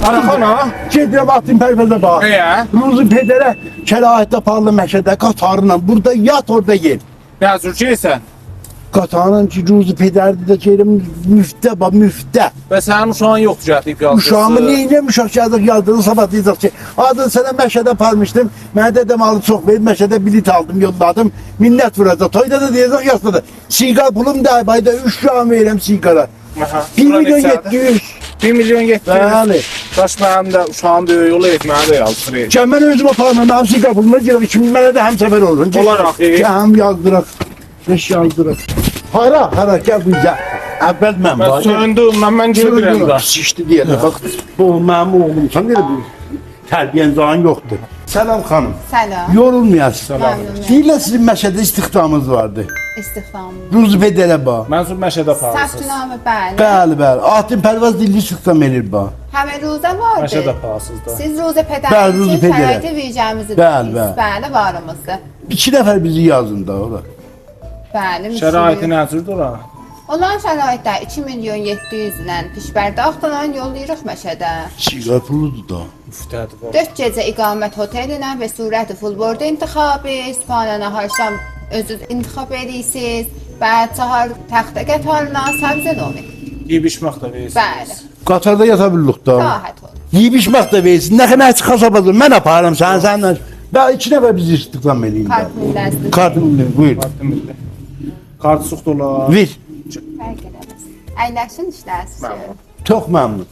Araxana. Gedirəm atın pərvəzə bax. Ruzi pedərə kəlahətdə parlı məşədə qatarla. Burada yat orada yer. Nə cür şeysən? Qatarla ki Ruzi pedərdə də gedirəm müftə bax müftə. Və sənin uşağın yoxdur gətirib yazdısı. Uşağımı neyinəm uşaq yazıq yazdığını sabah deyəcək ki, adın sənə məşədə parmışdım. Mənə də malı çox verib məşədə bilet aldım, yolladım. Minnət vuracaq. Toyda da deyəcək yazdı. Siqar pulum da bayda 3 gram verirəm siqara. 1 milyon 700. 1 milyon 700. Bəli. Daş mənim də uşağım böyük yolu etməyə də yazdırır. Gəl mən özüm aparmam, mənim siqar puluma girəm. 2000 mənə də həmsəfər olsun. Olaraq, Həm yazdıraq. Beş yazdıraq. Hara gəl bu gəl. Əvvəl mən Mən var. söndüm, mən gedirəm də. Şişdi deyəndə bax. Bu mənim oğlum. Sən elə bu tərbiyən zahan yoxdur. Səlam xanım. Selam. Yorulmayasın. Məmnun. Deyirlər sizin məşədə istihdamınız vardı. İstihdamım. Ruzi pedərə bax. Mənsub Məşədə aparırsınız. Səftinamı bəli. Bəli. Atın pərvaz dilli istihdam edir bax. Həmə ruza vardı. Məşədə aparırsınız da. Siz ruza Bəli, ruza pedərin pedərə. şəraiti verəcəyimizi Bəli, dediniz. bəli. Bəli, varımızdır. 2 nəfər bizi yazın da ora. Bəli. Şəraiti nə cürdür ora? Olan şəraitdə 2 milyon 700 ilə pişbərdə axtaran yollayırıq Məşədə. Siqar puludur da. Üftədir bu. 4 gecə iqamət otelinə və surəti full-board intihabı, istifanə nahar-şam özünüz intikhab edirsiniz. Bəli, çahar təxtə qatarına, səbzə nomi. Yeyib içmək də verirsiniz. Bəli. Qatarda yata bildik da. Rahat olun. Yeyib içmək də versin. Nə qədər çıxasabadır. Mən aparım səndən. Bəli 2 nəfər bizi istihdam edin. Kartınızdır. Kartını buyur. Kartı suxd olar. Ver. Fərq eləməz. Əyləşin işləsin. Çox məmnun.